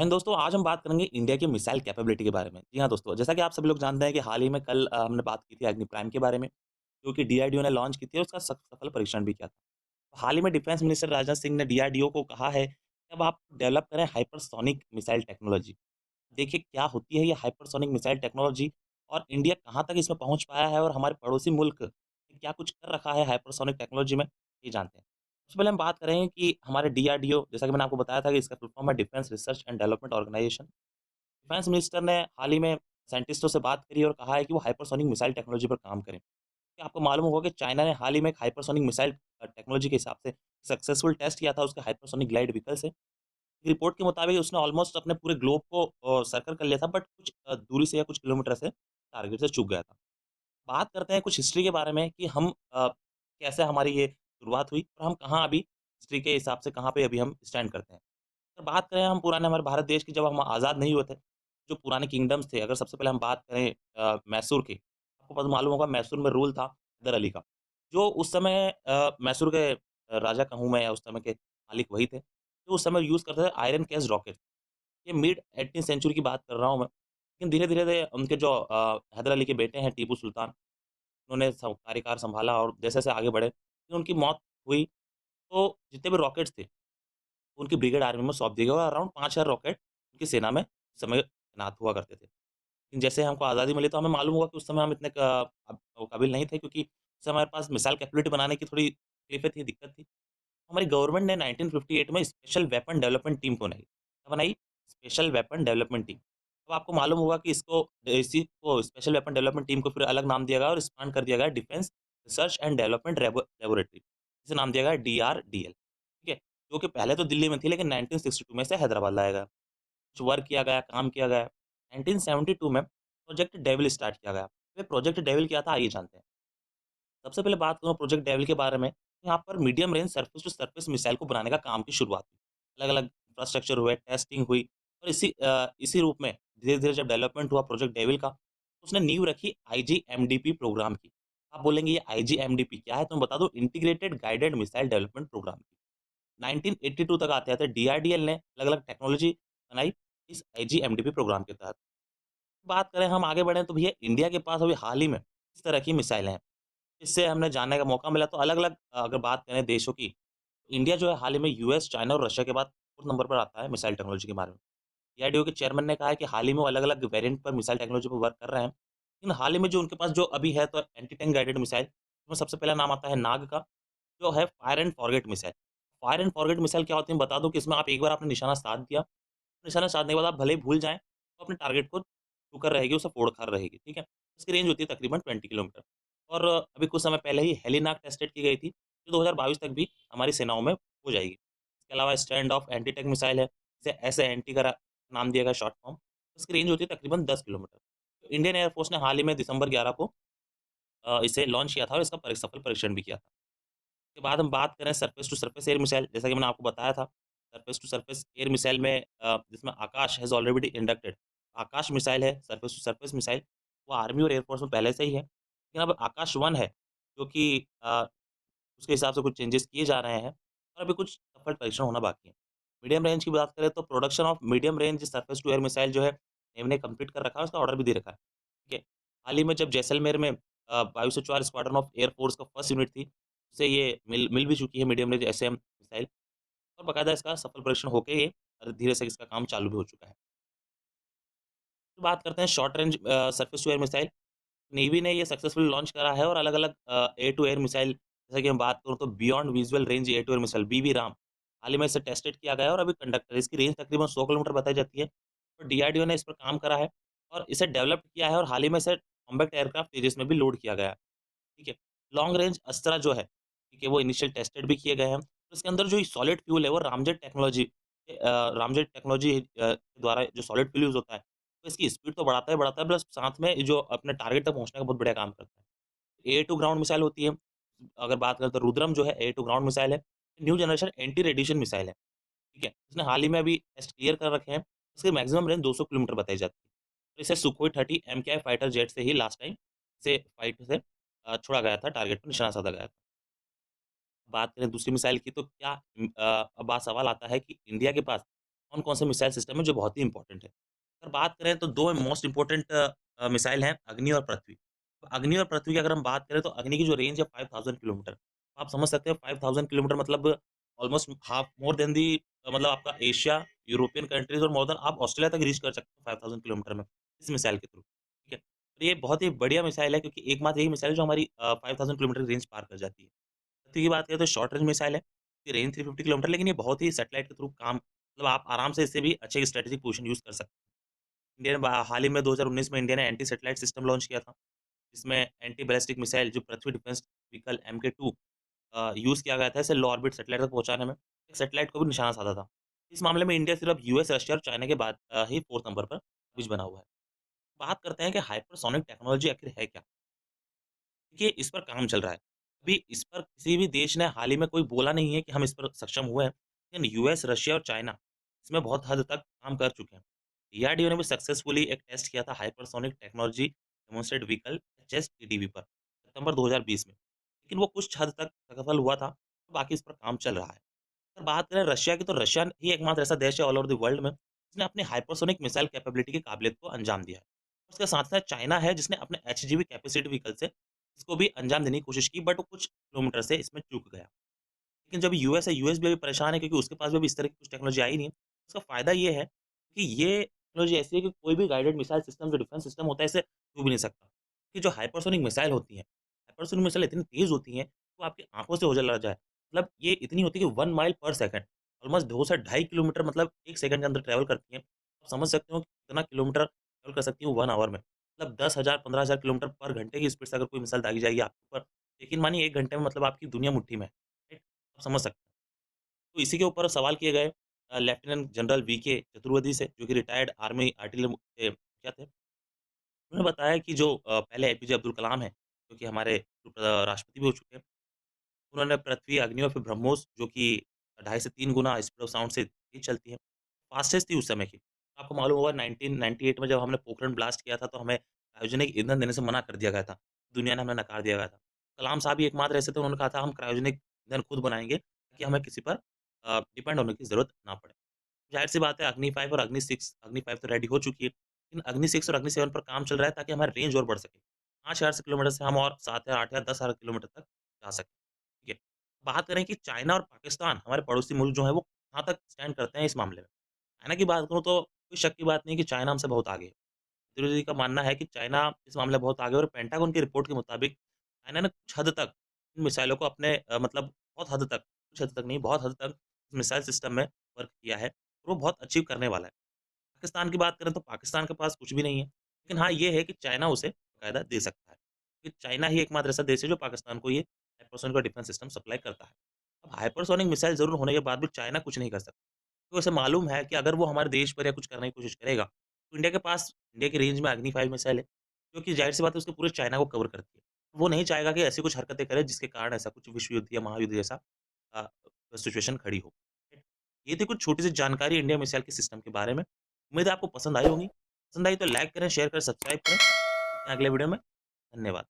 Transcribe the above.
And दोस्तों आज हम बात करेंगे इंडिया की मिसाइल कैपेबिलिटी के बारे में। जी हाँ दोस्तों, जैसा कि आप सभी लोग जानते हैं कि हाल ही में कल हमने बात की थी अग्नि प्राइम के बारे में, जो कि डीआरडीओ ने लॉन्च की थी और उसका सफल परीक्षण भी किया था। तो हाल ही में डिफेंस मिनिस्टर राजनाथ सिंह ने डीआरडीओ को कहा है कि अब आप डेवलप करें हाइपरसोनिक मिसाइल टेक्नोलॉजी। देखिए क्या होती है ये हाइपरसोनिक मिसाइल टेक्नोलॉजी और इंडिया कहाँ तक इसमें पहुँच पाया है और हमारे पड़ोसी मुल्क ने क्या कुछ कर रखा है हाइपरसोनिक टेक्नोलॉजी में, ये जानते हैं। सबसे पहले हम बात करें कि हमारे डीआरडीओ, जैसा कि मैंने आपको बताया था कि इसका फुल फॉर्म है defence research and development organisation. Defence minister ने हाल ही में साइंटिस्टों से बात करी और कहा है कि वो हाइपरसोनिक मिसाइल टेक्नोलॉजी पर काम करें। क्या आपको मालूम होगा कि चाइना ने हाल ही में एक हाइपरसोनिक मिसाइल टेक्नोलॉजी के हिसाब से सक्सेसफुल टेस्ट किया था उसके हाइपरसोनिक ग्लाइड व्हीकल से। एक रिपोर्ट के मुताबिक उसने ऑलमोस्ट अपने पूरे ग्लोब को सर्कल कर लिया था, बट कुछ दूरी से या कुछ किलोमीटर से टारगेट से चूक गया था। बात करते हैं कुछ हिस्ट्री के बारे में कि हम कैसे हमारी ये शुरुआत हुई और हम कहाँ अभी हिस्ट्री के हिसाब से कहाँ पे अभी हम स्टैंड करते हैं। अगर बात करें हम पुराने हमारे भारत देश की, जब हम आज़ाद नहीं हुए थे, जो पुराने किंगडम्स थे, अगर सबसे पहले हम बात करें मैसूर की, आपको पता मालूम होगा मैसूर में रूल था हैदर अली का। जो उस समय मैसूर के राजा कहूँ मैं या उस समय के मालिक वही थे, जो उस समय यूज़ करते थे आयरन कैस्ड रॉकेट। ये मिड 18th सेंचुरी की बात कर रहा हूँ मैं। लेकिन धीरे-धीरे से उनके जो हैदर अली के बेटे हैं टीपू सुल्तान, उन्होंने कार्यकाल सँभाला और जैसे-जैसे आगे बढ़े, फिर उनकी मौत हुई, तो जितने भी रॉकेट्स थे उनकी ब्रिगेड आर्मी में सौंप दिए गए और अराउंड 5,000 रॉकेट उनकी सेना में उस समय तैनात हुआ करते थे। लेकिन जैसे हमको आज़ादी मिली तो हमें मालूम हुआ कि उस समय हम इतने काबिल नहीं थे, क्योंकि उस समय हमारे पास मिसाइल कैपेबिलिटी बनाने की थोड़ी तकलीफ़ें थी, दिक्कत थी। हमारी गवर्नमेंट ने 1958 में स्पेशल वेपन डेवलपमेंट टीम को बनाई। क्या बनाई? Special weapon development team. अब आपको मालूम होगा कि इसी को स्पेशल वेपन डेवलपमेंट टीम को फिर अलग नाम दिया गया और एक्सपांड कर दिया गया defence research and development laboratory. इसे नाम दिया गया डीआरडीएल। ठीक है? जो कि पहले तो दिल्ली में थी, लेकिन 1962 में इसे हैदराबाद लाया गया। कुछ वर्क किया गया, काम किया गया। 1972 में प्रोजेक्ट डेविल स्टार्ट किया गया। ये प्रोजेक्ट डेविल क्या था, आइए जानते हैं। सबसे पहले बात करूँ प्रोजेक्ट डेविल के बारे में, यहाँ पर medium range surface to surface missile को बनाने का काम की शुरुआत हुई। अलग-अलग इंफ्रास्ट्रक्चर हुए, टेस्टिंग हुई और इसी रूप में धीरे-धीरे जब डेवलपमेंट हुआ प्रोजेक्ट डेविल का, तो उसने नींव रखी आईजीएमडीपी प्रोग्राम की। आप बोलेंगे ये आईजीएमडीपी क्या है? तो मैं बता दूँ, integrated guided missile development programme की। 1982 तक आते-आते डीआरडीएल ने अलग-अलग टेक्नोलॉजी बनाई इस आईजीएमडीपी प्रोग्राम के तहत। बात करें हम आगे बढ़े तो भैया इंडिया के पास अभी हाल ही में इस तरह की मिसाइलें हैं। इससे हमने जानने का मौका मिला तो अलग-अलग अगर बात करें देशों की, इंडिया जो है हाल ही में यूएस, चाइना और रशिया के बाद 4th नंबर पर आता है मिसाइल टेक्नोलॉजी के बारे में। डीआरडीओ के चेयरमैन ने कहा है कि हाल ही में वो अलग-अलग वेरिएंट पर मिसाइल टेक्नोलॉजी पर वर्क कर रहे हैं। लेकिन हाल ही में जो उनके पास जो अभी है, तो एंटी टैंक गाइडेड मिसाइल, उसमें सबसे पहला नाम आता है नाग का, जो है fire and forget missile. Fire and forget missile क्या होती है, मैं बता दूँ कि इसमें आप एक बार आपने निशाना साध दिया, निशाना साधने के बाद आप भले ही भूल जाएँ, तो अपने टारगेट को छूकर रहेगी, उसे फोड़-खार रहेगी, ठीक है? इसकी रेंज होती है तकरीबन 20 किलोमीटर और अभी कुछ समय पहले ही हेलिनाग टेस्टेड की गई थी, जो 2022 तक भी हमारी सेनाओं में हो जाएगी। इसके अलावा stand of anti tank missile है, इसे एसएएनटी का नाम दिया गया शॉर्ट फॉर्म। इसकी रेंज होती है तकरीबन 10 किलोमीटर। तो इंडियन एयर फोर्स ने हाल ही में दिसंबर 11 को इसे लॉन्च किया था और इसका सफल परीक्षण भी किया था। उसके बाद हम बात करें surface to surface air missile, जैसा कि मैंने आपको बताया था, surface to surface air missile में जिसमें Akash has already inducted. Akash missile है, सरफेस टू सरफेस मिसाइल, वो आर्मी और एयर फोर्स में पहले से ही है। लेकिन अब आकाश 1 है, जो कि उसके हिसाब से कुछ चेंजेस किए जा रहे हैं और अभी कुछ सफल परीक्षण होना बाकी है। मीडियम रेंज की बात करें तो production of medium range surface to air missile जो है, नेवी ने कंप्लीट कर रखा है, उसका ऑर्डर भी दे रखा है। ठीक है। हाल ही में जब जैसलमेर में वायु से 4 स्क्वाड्रन ऑफ एयर फोर्स का फर्स्ट यूनिट थी, उसे ये मिल भी चुकी है मीडियम रेंज एसएएम मिसाइल और बाकायदा इसका सफल परीक्षण होके ये धीरे से इसका काम चालू भी हो चुका है। तो बात करते हैं short range surface to air missile. Navy ने ये सक्सेसफुली लॉन्च करा है और अलग-अलग एयर टू एयर मिसाइल, जैसे कि मैं बात करूँ तो beyond visual range air to air missile BVRAAM, हाल ही में इसे टेस्टेड किया गया है और अभी कंडक्ट इसकी रेंज तकरीबन 100 किलोमीटर बताई जाती है। तो डीआरडीओ ने इस पर काम करा है और इसे डेवलप किया है और हाल ही में इसे कॉम्बैट एयरक्राफ्ट तेजस में भी लोड किया गया है। ठीक है। लॉन्ग रेंज अस्त्रा जो है, ठीक है, वो इनिशियल टेस्टेड भी किए गए हैं। तो इसके अंदर जो सॉलिड फ्यूल है वो रामजेट टेक्नोलॉजी द्वारा जो सॉलिड फ्यूल यूज़ होता है, तो इसकी स्पीड तो बढ़ाता है बढ़ाता है, प्लस साथ में जो अपने टारगेट तक पहुँचने का बहुत बढ़िया काम करता है। एयर टू ग्राउंड मिसाइल होती है। अगर बात करें तो रुद्रम जो है एयर टू ग्राउंड मिसाइल है। New generation anti radiation missile है, ठीक है। इसने हाल ही में अभी टेस्ट क्लियर कर रखे हैं। इसकी मैक्सिमम रेंज 200 किलोमीटर बताई जाती है। तो इसे सुखोई 30 एमकेआई फाइटर जेट से ही लास्ट टाइम से फाइट से छोड़ा गया था, टारगेट पर निशाना साधा गया था। बात करें दूसरी मिसाइल की तो क्या अब बात सवाल आता है कि इंडिया के पास कौन-कौन से मिसाइल सिस्टम है जो बहुत ही इम्पोर्टेंट है। अगर बात करें तो 2 मोस्ट इम्पोर्टेंट मिसाइल हैं अग्नि और पृथ्वी। तो अग्नि और पृथ्वी की अगर हम बात करें तो अग्नि की जो रेंज है 5000 किलोमीटर। आप समझ सकते हो 5000 किलोमीटर मतलब ऑलमोस्ट हाफ मोर देन दी मतलब आपका एशिया, यूरोपियन कंट्रीज़ और मोर देन आप ऑस्ट्रेलिया तक रीच कर सकते हो 5000 किलोमीटर में, इस मिसाइल के थ्रू, ठीक है। तो ये बहुत ही बढ़िया मिसाइल है क्योंकि एकमात्र यही मिसाइल है जो हमारी 5000 किलोमीटर की रेंज पार कर जाती है। पृथ्वी की बात करें तो शॉर्ट रेंज मिसाइल है, इसकी रेंज 350 किलोमीटर लेकिन ये बहुत ही सैटेलाइट के थ्रू काम मतलब आप आराम से इससे भी अच्छे स्ट्रैटेजिक पोज़ीशन यूज़ कर सकते हैं। इंडिया ने बा हाल ही में 2019 में इंडिया ने एंटी सैटेलाइट सिस्टम लॉन्च किया था, जिसमें एंटी बैलिस्टिक मिसाइल जो पृथ्वी डिफेंस व्हीकल एमके-2 यूज़ किया गया था इसे लो ऑर्बिट सैटेलाइट तक पहुँचाने में। एक सैटेलाइट को भी निशाना साधा था। इस मामले में इंडिया सिर्फ यूएस, रशिया और चाइना के बाद ही 4th नंबर पर अभी बना हुआ है। बात करते हैं कि हाइपरसोनिक टेक्नोलॉजी आखिर है क्या? देखिए, इस पर काम चल रहा है। अभी इस पर किसी भी देश ने हाल ही में कोई बोला नहीं है कि हम इस पर सक्षम हुए हैं। लेकिन यूएस, रशिया और चाइना इसमें बहुत हद तक काम कर चुके हैं। डीआरडीओ ने भी सक्सेसफुली एक टेस्ट किया था हाइपरसोनिक टेक्नोलॉजी डेमोन्स्ट्रेट व्हीकल एचएसटीडीवी पर सितंबर 2020 में। लेकिन वो कुछ हद तक सफल हुआ था, तो बाकी इस पर काम चल रहा है। अगर बात करें रशिया की तो रशिया ही एकमात्र ऐसा देश है ऑल ओवर द वर्ल्ड में जिसने अपनी हाइपरसोनिक मिसाइल कैपेबिलिटी की काबिलियत को अंजाम दिया है। उसके साथ-साथ चाइना है जिसने अपने एचजीवी कैपेसिटी व्हीकल से इसको भी अंजाम देने की कोशिश की बट वो कुछ किलोमीटर से इसमें चूक गया। लेकिन जब यूएस है, यूएस भी अभी परेशान है क्योंकि उसके पास भी अभी इस तरह की कुछ टेक्नोलॉजी आई नहीं है। उसका फ़ायदा ये है कि ये टेक्नोलॉजी ऐसी है कि कोई भी गाइडेड मिसाइल सिस्टम जो डिफेंस सिस्टम होता है इसे छू भी नहीं सकता। कि जो हाइपरसोनिक मिसाइल होती हैं, हाइपरसोनिक मिसाइल इतनी तेज़ होती हैं, वो आपकी आँखों से ओझल जाए। मतलब ये इतनी होती है कि 1 माइल पर सेकंड ऑलमोस्ट 2 से ढाई किलोमीटर मतलब 1 सेकंड के अंदर ट्रैवल करती हैं। आप समझ सकते हो कि कितना किलोमीटर ट्रैवल कर सकती है 1 आवर में। मतलब 10,000 15,000 किलोमीटर पर घंटे की स्पीड से अगर कोई मिसाइल दागी जाएगी आपके ऊपर, यकीन मानिए 1 घंटे में मतलब आपकी दुनिया मुट्ठी में है। राइट? आप समझ सकते हैं। तो इसी के ऊपर सवाल किए गए लेफ्टिनेंट जनरल वीके चतुर्वेदी से, जो कि रिटायर्ड आर्मी आर्टिलरी के मुखिया थे। उन्होंने बताया कि जो पहले एपीजे अब्दुल कलाम हैं, जो कि हमारे राष्ट्रपति भी हो चुके हैं। उन्होंने पृथ्वी, अग्नि और फिर ब्रह्मोस जो कि 2.5 से 3 गुना स्पीड ऑफ साउंड से तेज़ चलती है। फ़ास्टेस्ट थी उस समय की। आपको मालूम होगा 1998 में जब हमने पोखरण ब्लास्ट किया था तो हमें क्रायोजेनिक ईंधन देने से मना कर दिया गया था। दुनिया ने हमें नकार दिया गया था। कलाम साहब ही एकमात्र ऐसे थे उन्होंने कहा था हम क्रायोजेनिक ईंधन खुद बनाएँगे ताकि हमें किसी पर डिपेंड होने की ज़रूरत ना पड़े। ज़ाहिर-सी बात है अग्नि 5 और अग्नि 6 अग्नि 5 तो रेडी हो चुकी है। लेकिन अग्नि 6 और अग्नि 7 पर काम चल रहा है ताकि हमारी रेंज और बढ़ सके। 5,000 से किलोमीटर से हम और 7 या 8 या 10,000 किलोमीटर तक जा सकें। ठीक है। बात करें कि चाइना और पाकिस्तान हमारे पड़ोसी मुल्क जो हैं वो कहाँ तक स्टैंड करते हैं इस मामले में। चाइना की बात करूँ तो कोई शक की बात नहीं कि चाइना हमसे बहुत आगे है। ज़रूरी जी का मानना है कि चाइना इस मामले में बहुत आगे है और पेंटागन की रिपोर्ट के मुताबिक चाइना ने कुछ हद तक इन मिसाइलों को अपने मतलब बहुत हद तक, कुछ हद तक नहीं बहुत हद तक इस मिसाइल सिस्टम में वर्क किया है और वो बहुत अचीव करने वाला है। पाकिस्तान की बात करें तो पाकिस्तान के पास कुछ भी नहीं है। लेकिन हाँ, ये है कि चाइना उसे बाकायदा दे सकता है। क्योंकि चाइना ही एकमात्र ऐसा देश है जो पाकिस्तान को ये हाइपरसोनिक का डिफेंस सिस्टम सप्लाई करता है। अब हाइपरसोनिक मिसाइल ज़रूर होने के बाद भी चाइना कुछ नहीं कर सकता। तो उसे मालूम है कि अगर वो हमारे देश पर या कुछ करने की कोशिश करेगा, तो इंडिया के पास इंडिया की रेंज में अग्नि 5 मिसाइल है, जो कि ज़ाहिर-सी बात है उसके पूरे चाइना को कवर करती है। वो नहीं चाहेगा कि ऐसी कुछ हरकतें करे जिसके कारण ऐसा कुछ विश्व युद्ध या महायुद्ध जैसा अ, सिचुएशन खड़ी हो। ये थी कुछ छोटी-सी जानकारी इंडिया मिसाइल के सिस्टम के बारे में। उम्मीद है आपको पसंद आई होगी। पसंद आई तो लाइक करें, शेयर करें, सब्सक्राइब करें। मिलते हैं अगले वीडियो में। धन्यवाद।